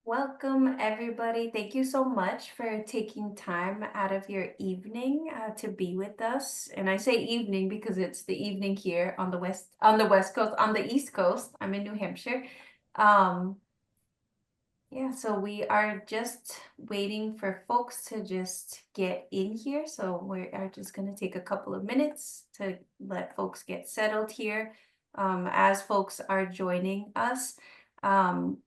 Welcome, everybody. Thank you so much for taking time out of your evening to be with us. And I say evening because it's the evening here on the West Coast, on the East Coast. I'm in New Hampshire. Um, yeah, so we are just waiting for folks to just get in here. So we are just going to take a couple of minutes to let folks get settled here as folks are joining us. Um,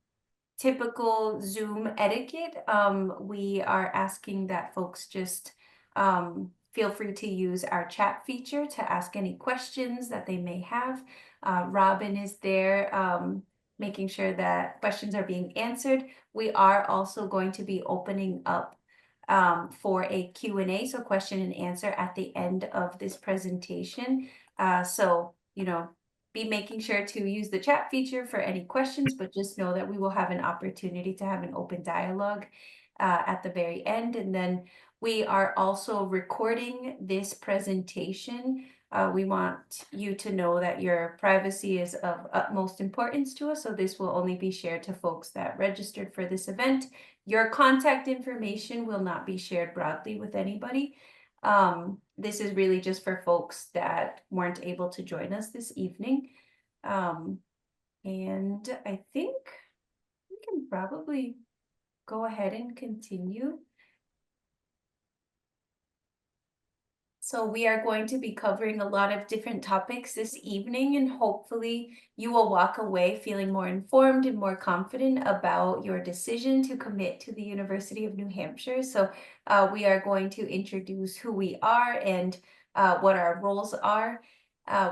Typical Zoom etiquette, we are asking that folks just feel free to use our chat feature to ask any questions that they may have. Robin is there making sure that questions are being answered. We are also going to be opening up for a Q&A, so question and answer at the end of this presentation. Be making sure to use the chat feature for any questions, but just know that we will have an opportunity to have an open dialogue at the very end. And then we are also recording this presentation. We want you to know that your privacy is of utmost importance to us. So this will only be shared to folks that registered for this event. Your contact information will not be shared broadly with anybody. This is really just for folks that weren't able to join us this evening. And I think we can probably go ahead and continue. So we are going to be covering a lot of different topics this evening, and hopefully you will walk away feeling more informed and more confident about your decision to commit to the University of New Hampshire. So we are going to introduce who we are and what our roles are.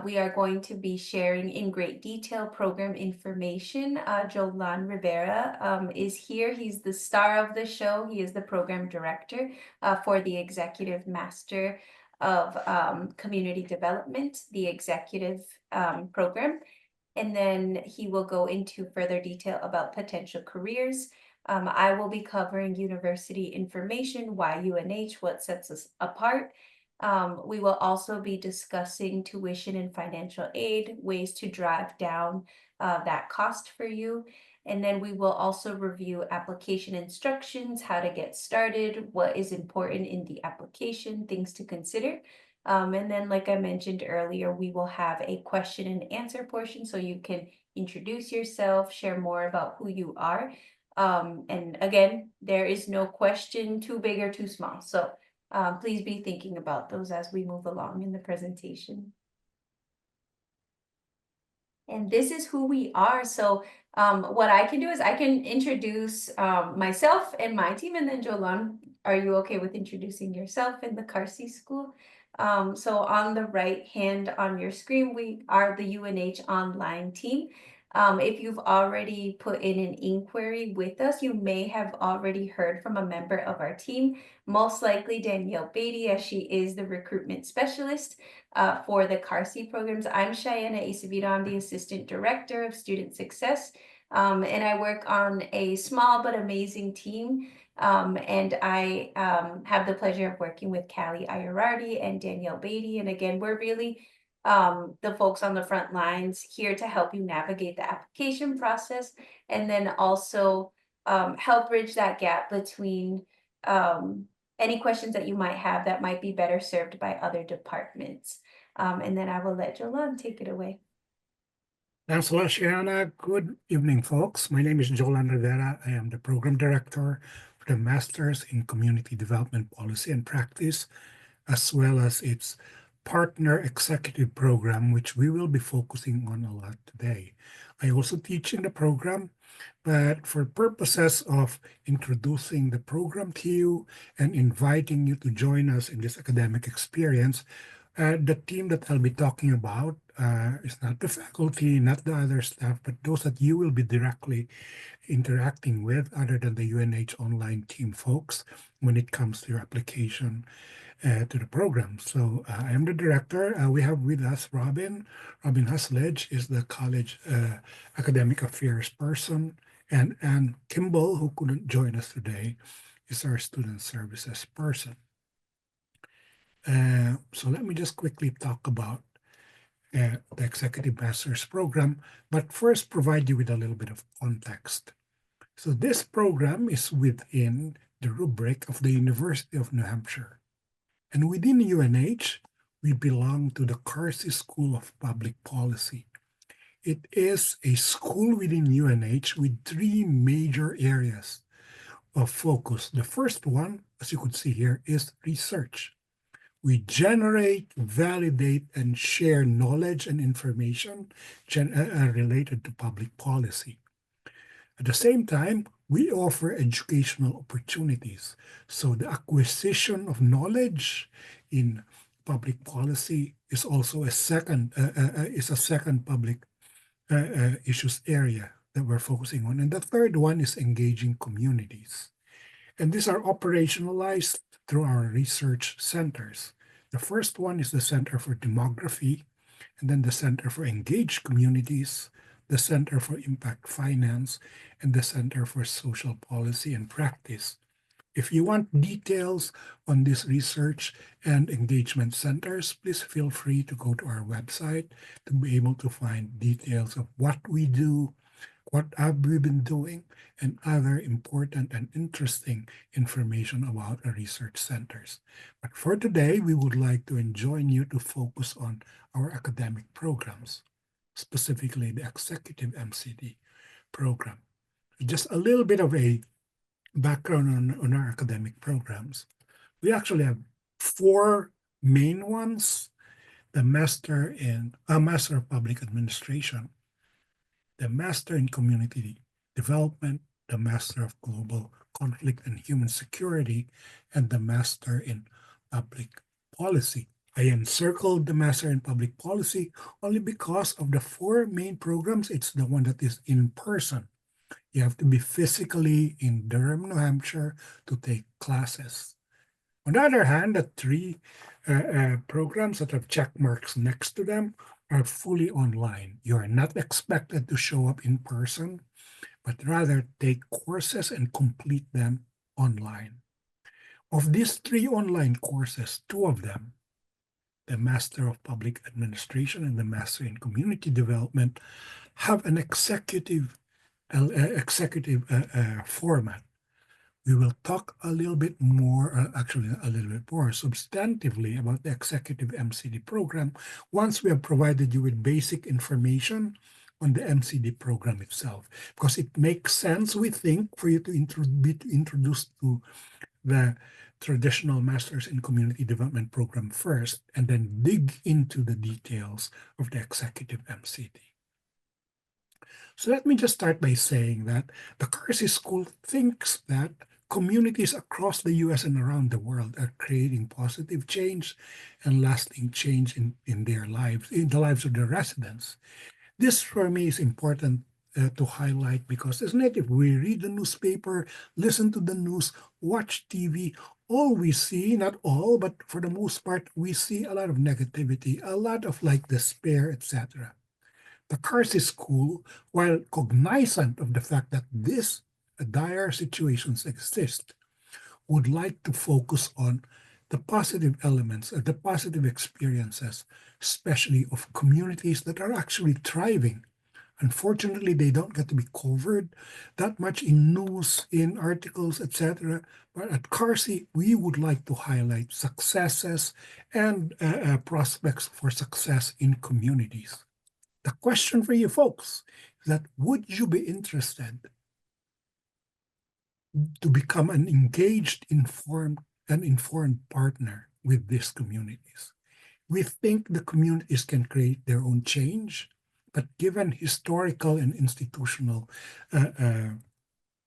We are going to be sharing in great detail program information. Jolan Rivera is here. He's the star of the show. He is the program director for the Executive Master of Community Development, the executive program. And then he will go into further detail about potential careers. I will be covering university information, why UNH, what sets us apart. We will also be discussing tuition and financial aid, ways to drive down that cost for you. And then we will also review application instructions, how to get started, what is important in the application, things to consider. And then, like I mentioned earlier, we will have a question and answer portion so you can introduce yourself, share more about who you are. And again, there is no question too big or too small. So please be thinking about those as we move along in the presentation. And this is who we are. So what I can do is I can introduce myself and my team, and then Jolan, are you okay with introducing yourself and the Carsey School? So on the right hand on your screen, we are the UNH online team. If you've already put in an inquiry with us, you may have already heard from a member of our team, most likely Danielle Beatty, as she is the recruitment specialist for the Carsey programs. I'm Cheyenne Acevedo. I'm the Assistant Director of Student Success, and I work on a small but amazing team. And I have the pleasure of working with Callie Iorardi and Danielle Beatty. And again, we're really the folks on the front lines here to help you navigate the application process, and then also help bridge that gap between any questions that you might have that might be better served by other departments. And then I will let Jolan take it away. Thanks a lot, Shiana. Good evening, folks. My name is Jolan Rivera. I am the Program Director for the Masters in Community Development Policy and Practice, as well as its partner executive program, which we will be focusing on a lot today. I also teach in the program, but for purposes of introducing the program to you and inviting you to join us in this academic experience, the team that I'll be talking about is not the faculty, not the other staff, but those that you will be directly interacting with other than the UNH online team folks when it comes to your application to the program. So I am the director. We have with us Robin. Robin Hasledge is the college academic affairs person. And Kimball, who couldn't join us today, is our student services person. So let me just quickly talk about the Executive Master's Program, but first provide you with a little bit of context. So this program is within the rubric of the University of New Hampshire. And within UNH, we belong to the Carsey School of Public Policy. It is a school within UNH with three major areas of focus. The first one, as you could see here, is research. We generate, validate, and share knowledge and information related to public policy. At the same time, we offer educational opportunities. So the acquisition of knowledge in public policy is also a second public issues area that we're focusing on. And the third one is engaging communities. And these are operationalized through our research centers. The first one is the Center for Demography, and then the Center for Engaged Communities, the Center for Impact Finance, and the Center for Social Policy and Practice. If you want details on these research and engagement centers, please feel free to go to our website to be able to find details of what we do, what have we been doing, and other important and interesting information about our research centers. But for today, we would like to enjoin you to focus on our academic programs, specifically the Executive MCD program. Just a little bit of a background on our academic programs. We actually have four main ones: the Master of Public Administration, the Master in Community Development, the Master of Global Conflict and Human Security, and the Master in Public Policy. I encircled the Master in Public Policy only because of the four main programs. It's the one that is in person. You have to be physically in Durham, New Hampshire to take classes. On the other hand, the three programs that have check marks next to them are fully online. You are not expected to show up in person, but rather take courses and complete them online. Of these three online courses, two of them, the Master of Public Administration and the Master in Community Development, have an executive format. We will talk a little bit more, actually a little bit more substantively about the Executive MCD program once we have provided you with basic information on the MCD program itself, because it makes sense, we think, for you to be introduced to the traditional Masters in Community Development program first, and then dig into the details of the Executive MCD. So let me just start by saying that the Carsey School thinks that communities across the US and around the world are creating positive change and lasting change in their lives, in the lives of their residents. This for me is important to highlight because as native, we read the newspaper, listen to the news, watch TV, all we see, not all, but for the most part, we see a lot of negativity, a lot of like despair, etc. The Carsey School, while cognizant of the fact that these dire situations exist, would like to focus on the positive elements, the positive experiences, especially of communities that are actually thriving. Unfortunately, they don't get to be covered that much in news, in articles, etc. But at Carsey, we would like to highlight successes and prospects for success in communities. The question for you folks is that would you be interested to become an engaged, informed partner with these communities? We think the communities can create their own change, but given historical and institutional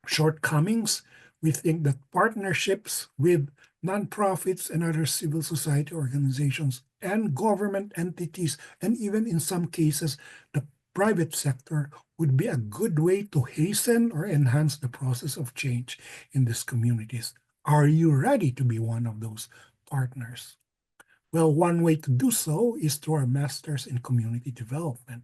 shortcomings, we think that partnerships with nonprofits and other civil society organizations and government entities, and even in some cases, the private sector would be a good way to hasten or enhance the process of change in these communities. Are you ready to be one of those partners? Well, one way to do so is through our Masters in Community Development,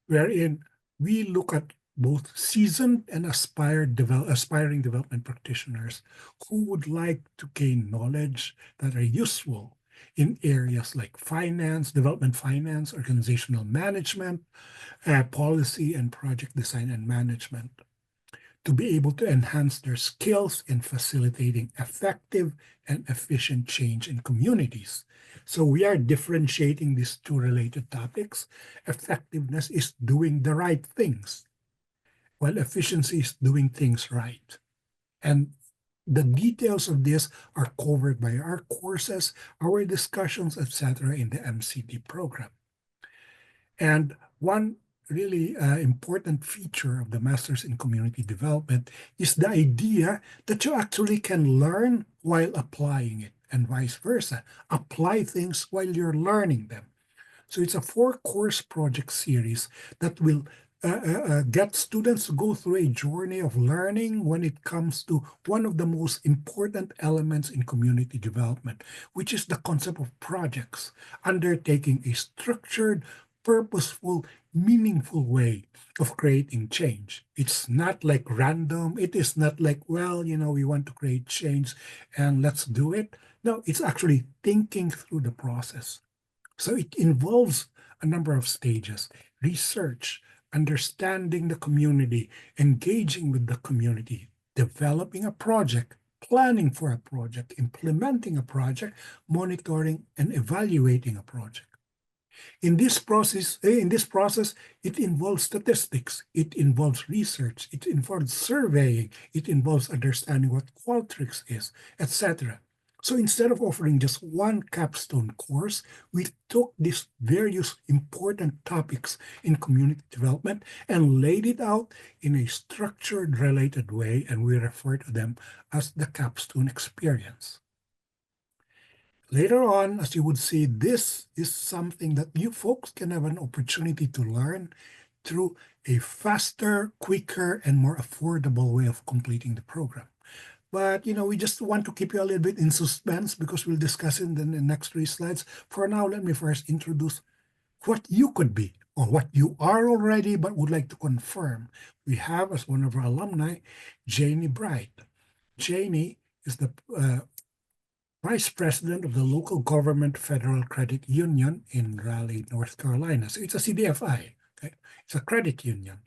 wherein we look at both seasoned and aspiring development practitioners who would like to gain knowledge that are useful in areas like finance, development finance, organizational management, policy, and project design and management. to be able to enhance their skills in facilitating effective and efficient change in communities. So we are differentiating these two related topics. Effectiveness is doing the right things, while efficiency is doing things right. And the details of this are covered by our courses, our discussions, etc. in the MCD program. And one really important feature of the Masters in Community Development is the idea that you actually can learn while applying it, and vice versa. Apply things while you're learning them. So it's a 4-course project series that will get students to go through a journey of learning when it comes to one of the most important elements in community development, which is the concept of projects, undertaking a structured, purposeful, meaningful way of creating change. It's not like random. It is not like, well, we want to create change and let's do it. No, it's actually thinking through the process. So it involves a number of stages: research, understanding the community, engaging with the community, developing a project, planning for a project, implementing a project, monitoring and evaluating a project. In this process, it involves statistics, it involves research, it involves surveying, it involves understanding what Qualtrics is, etc. So instead of offering just one capstone course, we took these various important topics in community development and laid it out in a structured, related way, and we refer to them as the capstone experience. Later on, as you would see, this is something that you folks can have an opportunity to learn through a faster, quicker, and more affordable way of completing the program. But, we just want to keep you a little bit in suspense because we'll discuss it in the next 3 slides. For now, let me first introduce what you could be or what you are already but would like to confirm. We have as one of our alumni, Janie Bright. Janie is the Vice President of the Local Government Federal Credit Union in Raleigh, North Carolina. So it's a CDFI, okay? It's a credit union.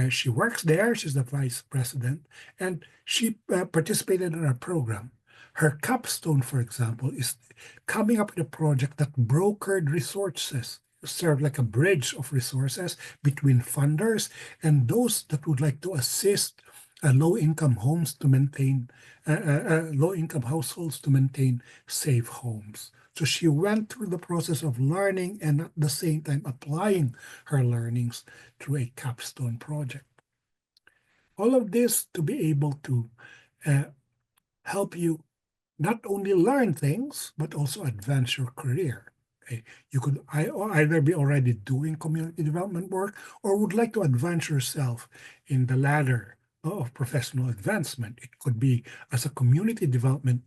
She works there, she's the vice president, and she participated in our program. Her capstone, for example, is coming up with a project that brokered resources, served like a bridge of resources between funders and those that would like to assist low-income homes to maintain low-income households to maintain safe homes. So she went through the process of learning and at the same time applying her learnings through a capstone project. All of this to be able to uh, help you not only learn things, but also advance your career. Okay? You could either be already doing community development work or would like to advance yourself in the ladder of professional advancement. It could be as a community development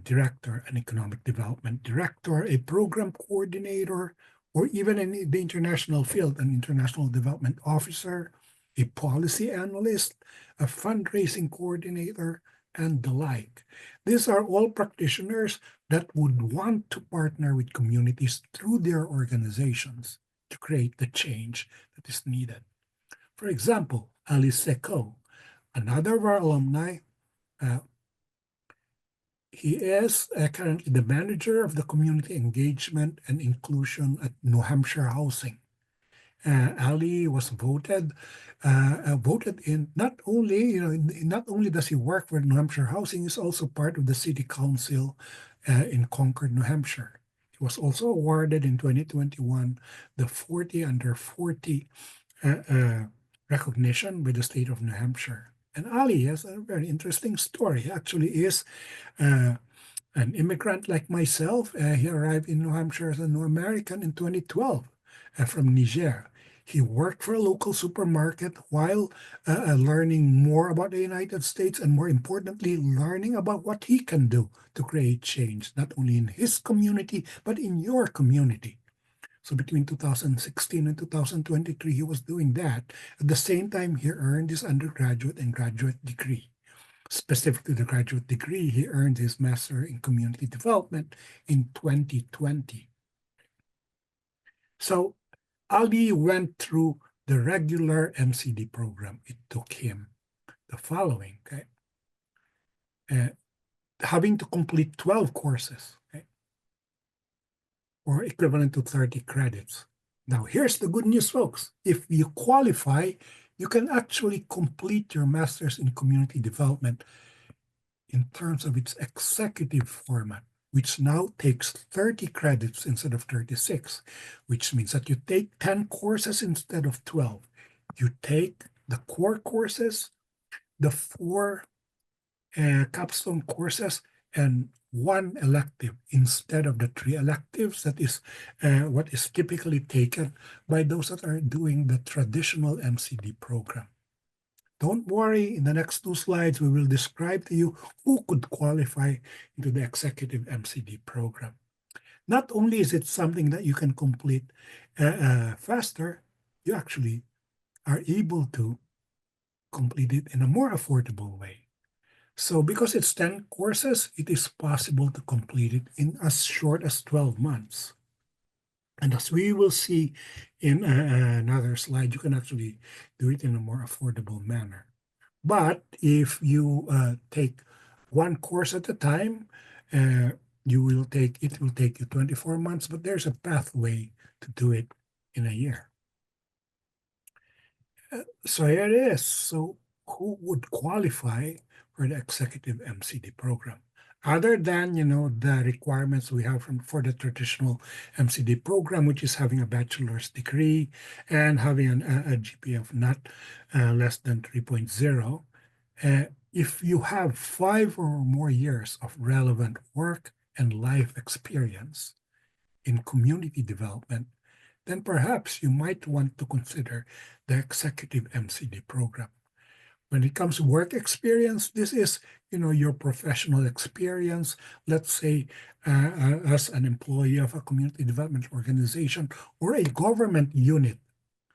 director, an economic development director, a program coordinator, or even in the international field, an international development officer, a policy analyst, a fundraising coordinator, and the like. These are all practitioners that would want to partner with communities through their organizations to create the change that is needed. For example, Ali Seko, another of our alumni, uh, he is currently the manager of the community engagement and inclusion at New Hampshire Housing. Ali was voted in. Not only, not only does he work for New Hampshire Housing, he's also part of the city council in Concord, New Hampshire. He was also awarded in 2021 the 40 under 40 recognition by the state of New Hampshire. And Ali has a very interesting story. He actually is uh, an immigrant like myself. He arrived in New Hampshire as a new American in 2012 from Niger. He worked for a local supermarket while learning more about the United States and, more importantly, learning about what he can do to create change, not only in his community, but in your community. So between 2016 and 2023, he was doing that. At the same time, he earned his undergraduate and graduate degree. Specific to the graduate degree, he earned his Master in Community Development in 2020. So Ali went through the regular MCD program. It took him the following, okay? Having to complete 12 courses, okay? Or equivalent to 30 credits. Now, here's the good news, folks. If you qualify, you can actually complete your master's in community development in terms of its executive format, which now takes 30 credits instead of 36, which means that you take 10 courses instead of 12. You take the core courses, the four capstone courses, and one elective instead of the three electives. That is what is typically taken by those that are doing the traditional MCD program. Don't worry, in the next two slides, we will describe to you who could qualify into the Executive MCD program. Not only is it something that you can complete faster, you actually are able to complete it in a more affordable way. So because it's 10 courses, it is possible to complete it in as short as 12 months. And as we will see in another slide, you can actually do it in a more affordable manner. But if you take one course at a time, it will take you 24 months, but there's a pathway to do it in a year. So here it is. So who would qualify for the Executive MCD program? Other than, the requirements we have for the traditional MCD program, which is having a bachelor's degree and having a GPA of not less than 3.0, if you have 5 or more years of relevant work and life experience in community development, then perhaps you might want to consider the Executive MCD program. When it comes to work experience, this is, your professional experience, let's say as an employee of a community development organization or a government unit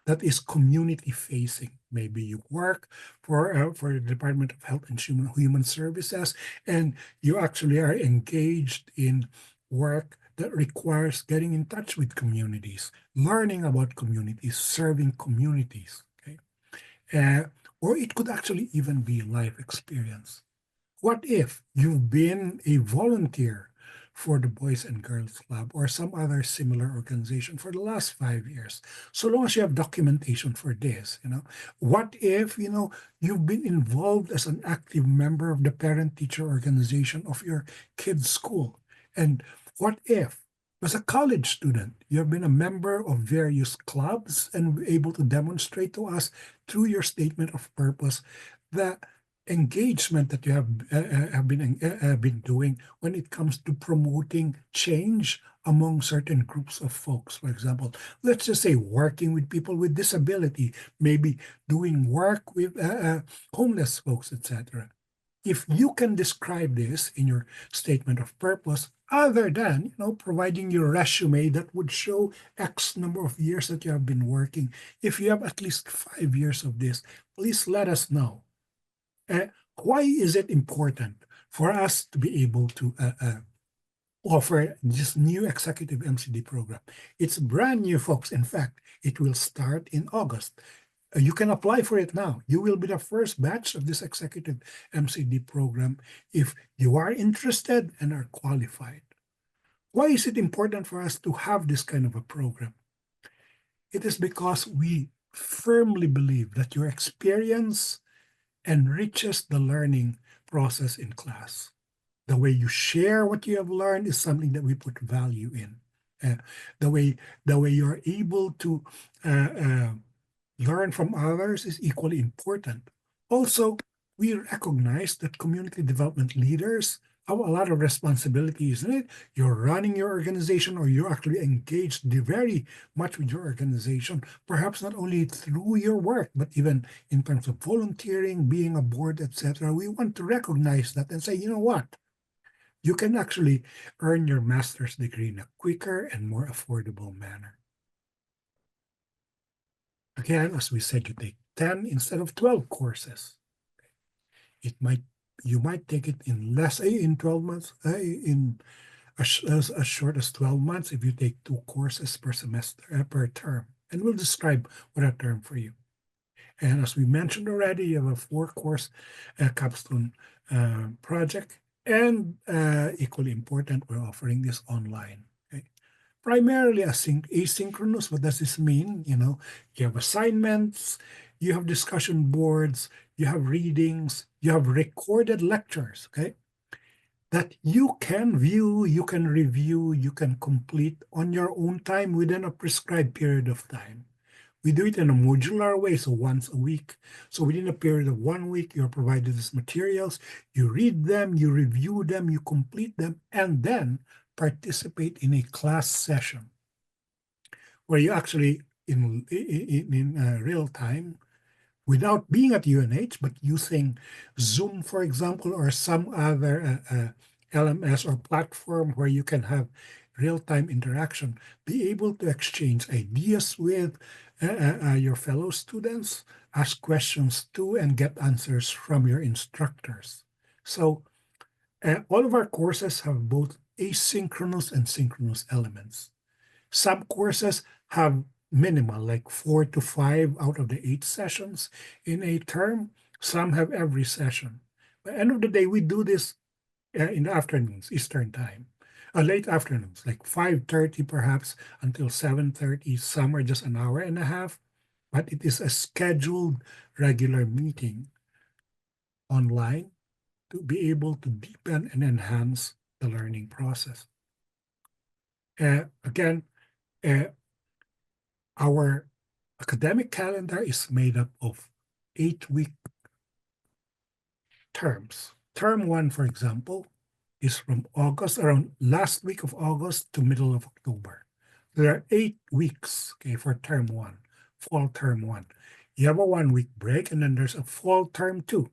that is community facing. Maybe you work for the Department of Health and Human Services, and you actually are engaged in work that requires getting in touch with communities, learning about communities, serving communities. Okay, or it could actually even be life experience. What if you've been a volunteer for the Boys and Girls Club or some other similar organization for the last 5 years? So long as you have documentation for this, What if, you've been involved as an active member of the parent-teacher organization of your kid's school? And what if, as a college student, you have been a member of various clubs and able to demonstrate to us through your statement of purpose that engagement that you have been doing when it comes to promoting change among certain groups of folks. For example, let's just say working with people with disability, maybe doing work with homeless folks, etc. If you can describe this in your statement of purpose, other than providing your resume that would show X number of years that you have been working, if you have at least 5 years of this, please let us know. Why is it important for us to be able to offer this new Executive MCD program? It's brand new, folks. In fact, it will start in August. You can apply for it now. You will be the first batch of this Executive MCD program if you are interested and are qualified. Why is it important for us to have this kind of a program? It is because we firmly believe that your experience enriches the learning process in class. The way you share what you have learned is something that we put value in. The way you're able to learn from others is equally important. Also, we recognize that community development leaders have a lot of responsibility, isn't it? You're running your organization or you're actually engaged very much with your organization, perhaps not only through your work, but even in terms of volunteering, being a board, etc. We want to recognize that and say, you know what? You can actually earn your master's degree in a quicker and more affordable manner. Again, as we said, you take 10 instead of 12 courses. You might take it in 12 months, in as short as 12 months if you take 2 courses per semester, per term. And we'll describe what a term for you. And as we mentioned already, you have a 4-course capstone project. And equally important, we're offering this online. Okay? Primarily asynchronous. What does this mean? You have assignments, you have discussion boards, you have readings, you have recorded lectures, okay? That you can view, you can review, you can complete on your own time within a prescribed period of time. We do it in a modular way, so once a week. So within a period of 1 week, you're provided these materials, you read them, you review them, you complete them, and then participate in a class session where you actually, in real time, without being at UNH, but using Zoom, for example, or some other LMS or platform where you can have real-time interaction, be able to exchange ideas with your fellow students, ask questions to, and get answers from your instructors. So all of our courses have both asynchronous and synchronous elements. Some courses have minimal, like 4 to 5 out of the 8 sessions in a term. Some have every session. By the end of the day, we do this in the afternoons, Eastern time, late afternoons, like 5:30 perhaps until 7:30. Some are just an hour and a half, but it is a scheduled regular meeting online to be able to deepen and enhance the learning process. Again, our academic calendar is made up of 8-week terms. Term 1, for example, is from August, around last week of August to middle of October. There are 8 weeks, okay, for term 1, fall term 1. You have a 1-week break, and then there's a fall term 2,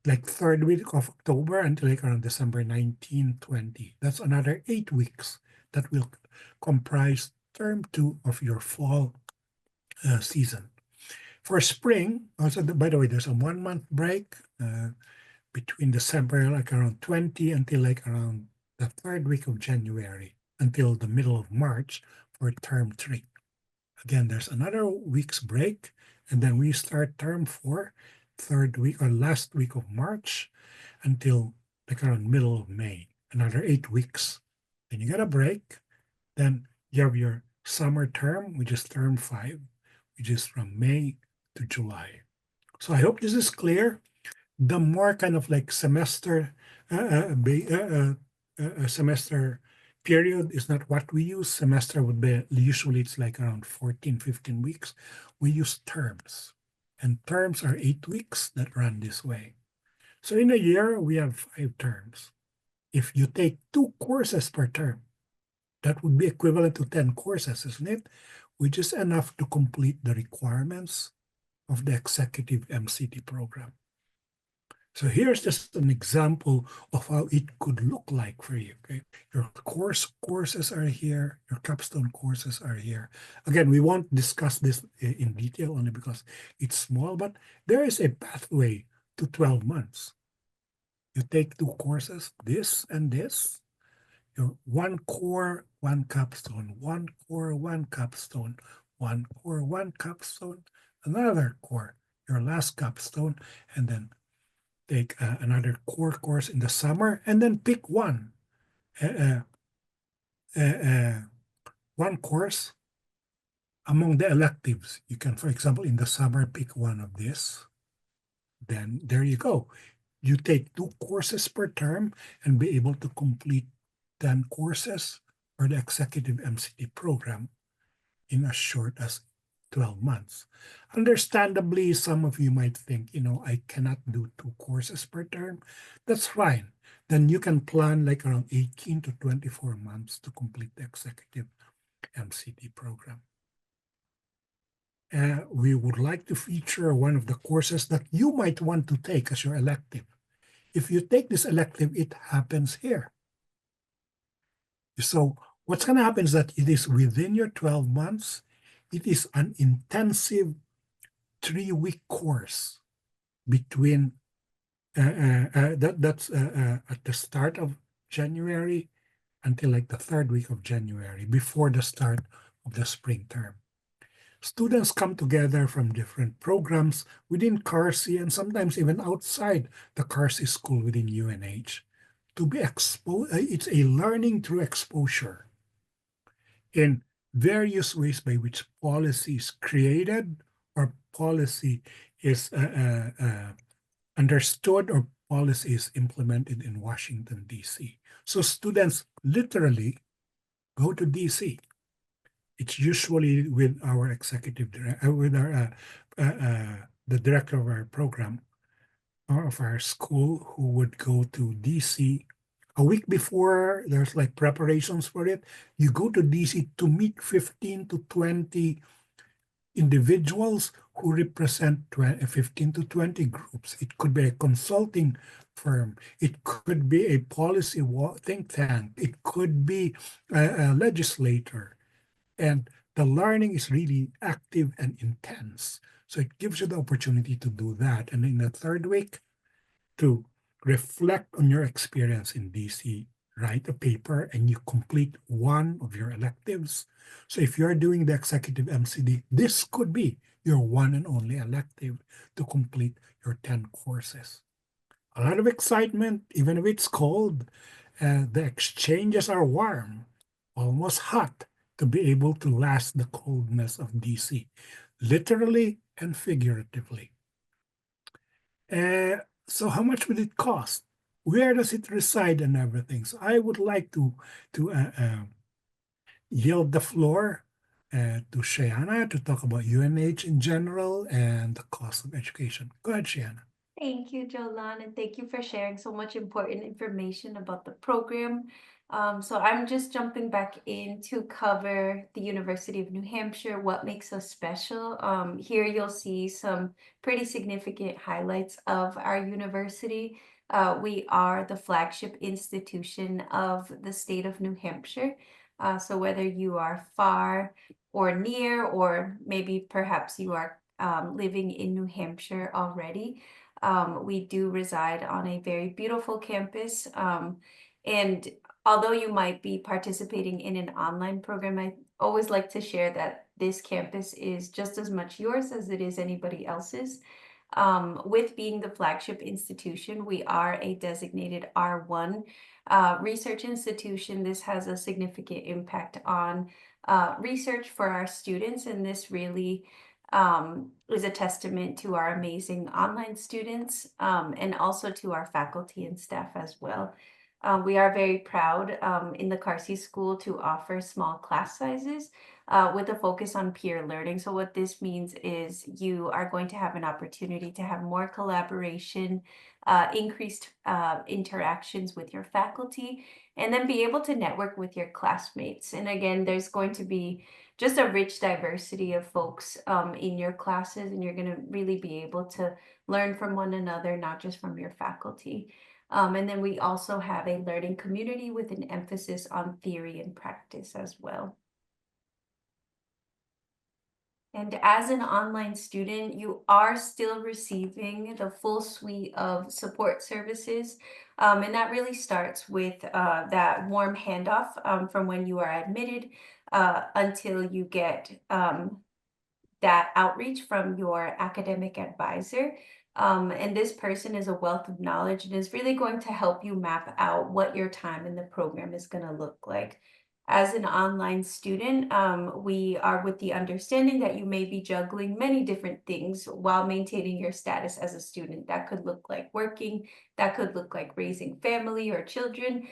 like third week of October until like around December 19, 20. That's another 8 weeks that will comprise term 2 of your fall season. For spring, also, by the way, there's a 1-month break between December, like around 20, until like around the third week of January, until the middle of March for term 3. Again, there's another week's break, and then we start term 4, third week or last week of March, until like around middle of May, another 8 weeks. Then you get a break. Then you have your summer term, which is term 5, which is from May to July. So I hope this is clear. The more kind of like semester semester period is not what we use. Semester would be, usually it's like around 14, 15 weeks. We use terms, and terms are 8 weeks that run this way. So in a year, we have 5 terms. If you take 2 courses per term, that would be equivalent to 10 courses, isn't it? Which is enough to complete the requirements of the Executive MCD program. So here's just an example of how it could look like for you. Okay, your courses are here, your capstone courses are here. Again, we won't discuss this in detail only because it's small, but there is a pathway to 12 months. You take 2 courses, this and this, your 1 core, 1 capstone, 1 core, 1 capstone, 1 core, 1 capstone, another core, your last capstone, and then take another core course in the summer, and then pick one uh, uh, uh, one course among the electives. You can, for example, in the summer, pick one of this. Then there you go. You take 2 courses per term and be able to complete 10 courses for the Executive MCD program in as short as 12 months. Understandably, some of you might think, I cannot do 2 courses per term. That's fine. Then you can plan like around 18 to 24 months to complete the Executive MCD program. We would like to feature one of the courses that you might want to take as your elective. If you take this elective, it happens here. So what's going to happen is that it is within your 12 months. It is an intensive 3-week course between that's at the start of January until like the third week of January, before the start of the spring term. Students come together from different programs within carsey and sometimes even outside the carsey school within UNH to be exposed. It's a learning through exposure in various ways by which policy is created or policy is understood or policy is implemented in Washington, D.C. So students literally go to D.C. It's usually with our with our the director of our program or of our school who would go to DC a week before. There's like preparations for it. You go to DC to meet 15 to 20 individuals who represent 15 to 20 groups. It could be a consulting firm. It could be a policy think tank. It could be a legislator. And the learning is really active and intense. So it gives you the opportunity to do that. And in the third week, to reflect on your experience in DC, write a paper, and you complete one of your electives. So if you're doing the Executive MCD, this could be your one and only elective to complete your 10 courses. A lot of excitement, even if it's cold. The exchanges are warm, almost hot, to be able to last the coldness of DC, literally and figuratively. So how much would it cost? Where does it reside and everything? So I would like to yield the floor to Shayana to talk about UNH in general and the cost of education. Go ahead, Shayana. Thank you, Jolan, and thank you for sharing so much important information about the program. So I'm just jumping back in to cover the University of New Hampshire, what makes us special. Here you'll see some pretty significant highlights of our university. We are the flagship institution of the state of New Hampshire. So whether you are far or near, or maybe perhaps you are living in New Hampshire already, we do reside on a very beautiful campus. And although you might be participating in an online program, I always like to share that this campus is just as much yours as it is anybody else's. With being the flagship institution, we are a designated R1 research institution. This has a significant impact on research for our students, and this really is a testament to our amazing online students, and also to our faculty and staff as well. We are very proud in the Carsey School to offer small class sizes with a focus on peer learning. So what this means is you are going to have an opportunity to have more collaboration, increased interactions with your faculty, and then be able to network with your classmates. And again, there's going to be just a rich diversity of folks in your classes, and you're going to really be able to learn from one another, not just from your faculty. And then we also have a learning community with an emphasis on theory and practice as well. And as an online student, you are still receiving the full suite of support services. And that really starts with that warm handoff from when you are admitted until you get that outreach from your academic advisor. And this person is a wealth of knowledge and is really going to help you map out what your time in the program is going to look like. As an online student, we are with the understanding that you may be juggling many different things while maintaining your status as a student. That could look like working, that could look like raising family or children.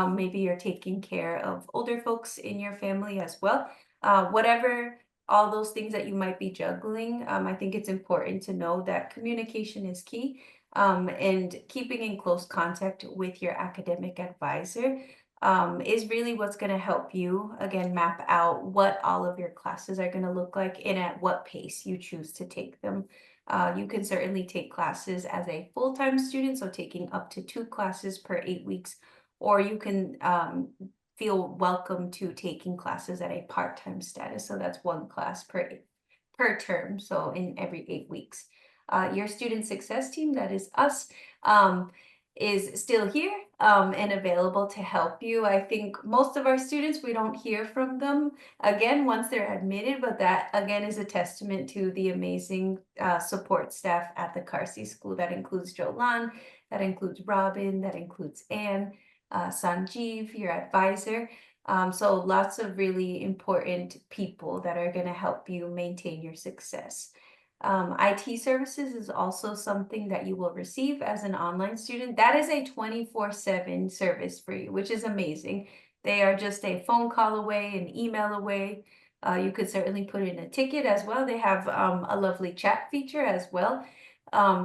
Maybe you're taking care of older folks in your family as well. Whatever all those things that you might be juggling, I think it's important to know that communication is key, and keeping in close contact with your academic advisor is really what's going to help you, again, map out what all of your classes are going to look like and at what pace you choose to take them. You can certainly take classes as a full-time student, so taking up to 2 classes per 8 weeks, or you can feel welcome to taking classes at a part-time status. So that's 1 class per term, so in every 8 weeks. Your student success team, that is us, is still here and available to help you. I think most of our students, we don't hear from them again once they're admitted, but that again is a testament to the amazing support staff at the Carsey School. That includes Jolan, that includes Robin, that includes Anne, Sanjeev, your advisor. So lots of really important people that are going to help you maintain your success. IT services is also something that you will receive as an online student. That is a 24/7 service for you, which is amazing. They are just a phone call away, an email away. You could certainly put in a ticket as well. They have a lovely chat feature as well.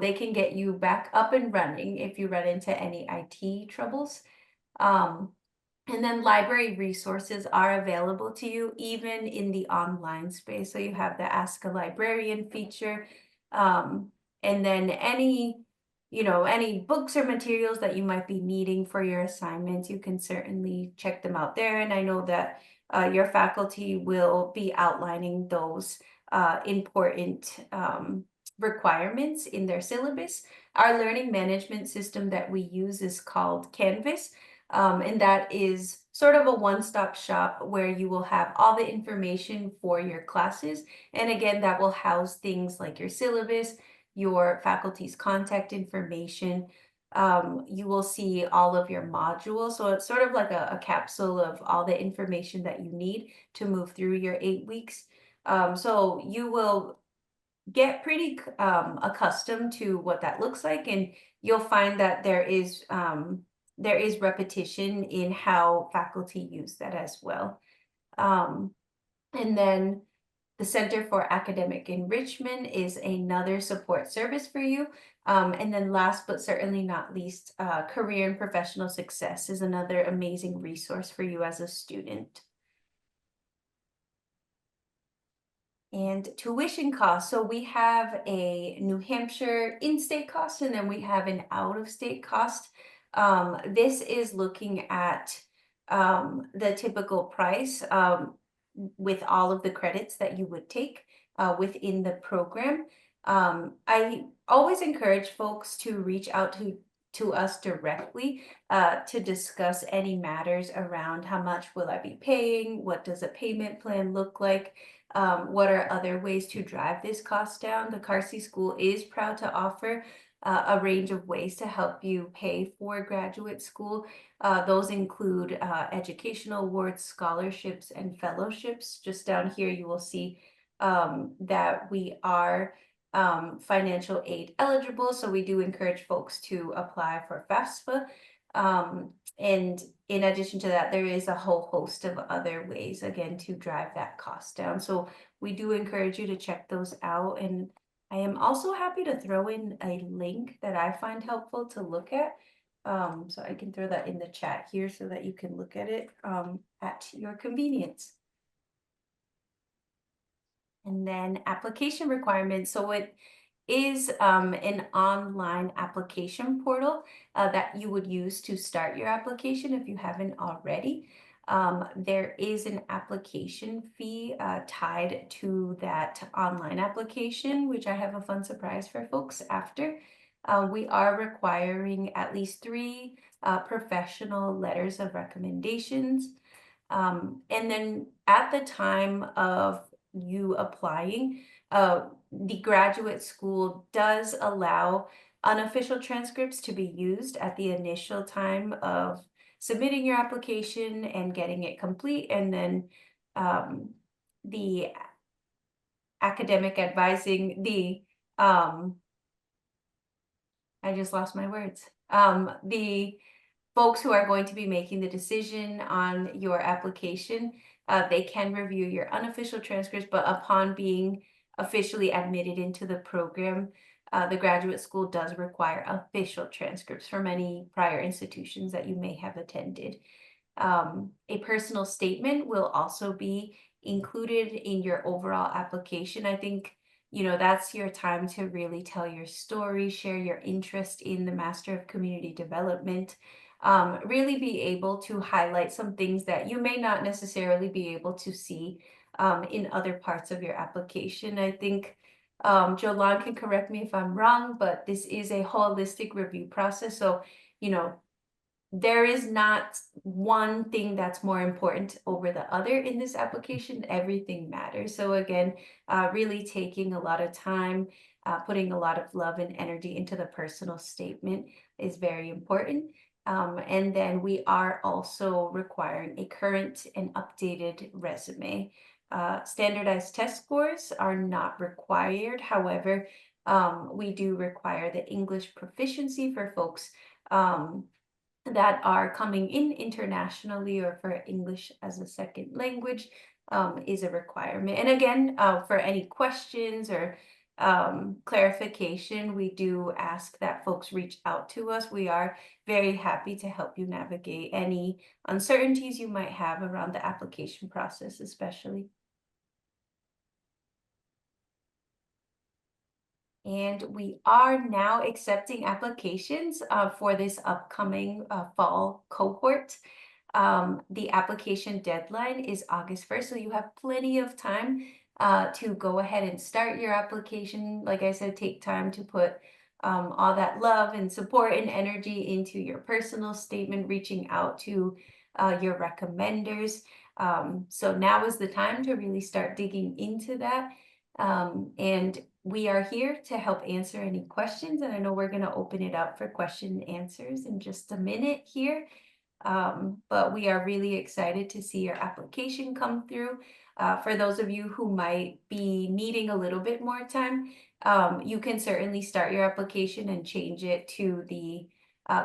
They can get you back up and running if you run into any IT troubles. Um, and then library resources are available to you even in the online space. So you have the Ask a Librarian feature. Um, and then any books or materials that you might be needing for your assignments, you can certainly check them out there. And I know that your faculty will be outlining those important requirements in their syllabus. Our learning management system that we use is called Canvas. And that is sort of a one-stop shop where you will have all the information for your classes. And again, that will house things like your syllabus, your faculty's contact information. You will see all of your modules. So it's sort of like a capsule of all the information that you need to move through your 8 weeks. So you will get pretty accustomed to what that looks like, and you'll find that there is repetition in how faculty use that as well. And then the Center for Academic Enrichment is another support service for you. And then last but certainly not least, Career and Professional Success is another amazing resource for you as a student. And tuition costs. So we have a New Hampshire in-state cost, and then we have an out-of-state cost. This is looking at the typical price with all of the credits that you would take within the program. I always encourage folks to reach out to us directly to discuss any matters around how much will I be paying, what does a payment plan look like, what are other ways to drive this cost down. The Carsey School is proud to offer a range of ways to help you pay for graduate school. Those include educational awards, scholarships, and fellowships. Just down here, you will see that we are financial aid eligible. So we do encourage folks to apply for FAFSA. And in addition to that, there is a whole host of other ways, again, to drive that cost down. So we do encourage you to check those out. And I am also happy to throw in a link that I find helpful to look at. So I can throw that in the chat here so that you can look at it at your convenience. And then application requirements. So it is an online application portal that you would use to start your application if you haven't already. There is an application fee tied to that online application, which I have a fun surprise for folks after. We are requiring at least 3 professional letters of recommendations. And then at the time of you applying, the graduate school does allow unofficial transcripts to be used at the initial time of submitting your application and getting it complete. And then the academic advising, I just lost my words. The folks who are going to be making the decision on your application, they can review your unofficial transcripts, but upon being officially admitted into the program, the graduate school does require official transcripts from any prior institutions that you may have attended. A personal statement will also be included in your overall application. I think that's your time to really tell your story, share your interest in the Master of Community Development, really be able to highlight some things that you may not necessarily be able to see in other parts of your application. I think Jolan can correct me if I'm wrong, but this is a holistic review process. So, you know, there is not one thing that's more important over the other in this application. Everything matters. So again, really taking a lot of time, putting a lot of love and energy into the personal statement is very important. And then we are also requiring a current and updated resume. Standardized test scores are not required. However, we do require the English proficiency for folks that are coming in internationally or for English as a second language is a requirement. And again, for any questions or clarification, we do ask that folks reach out to us. We are very happy to help you navigate any uncertainties you might have around the application process, especially. And we are now accepting applications for this upcoming fall cohort. The application deadline is August 1st, so you have plenty of time to go ahead and start your application. Like I said, take time to put all that love and support and energy into your personal statement, reaching out to your recommenders. So now is the time to really start digging into that. And we are here to help answer any questions. And I know we're going to open it up for question and answers in just a minute here. But we are really excited to see your application come through. For those of you who might be needing a little bit more time, you can certainly start your application and change it to the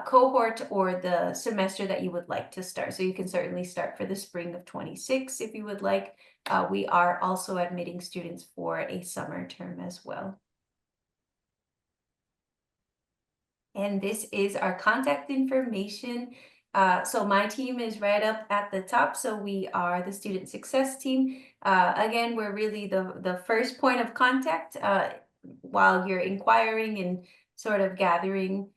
cohort or the semester that you would like to start. So you can certainly start for the spring of 26 if you would like. We are also admitting students for a summer term as well. And this is our contact information. So my team is right up at the top. So we are the student success team. Again, we're really the first point of contact while you're inquiring and sort of gathering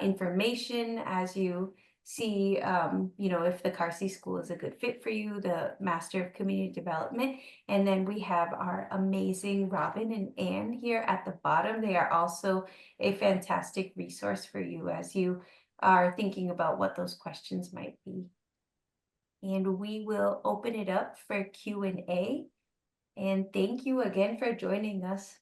information as you see, if the Carsey School is a good fit for you, the Master of Community Development. And then we have our amazing Robin and Anne here at the bottom. They are also a fantastic resource for you as you are thinking about what those questions might be. And we will open it up for Q&A. And thank you again for joining us.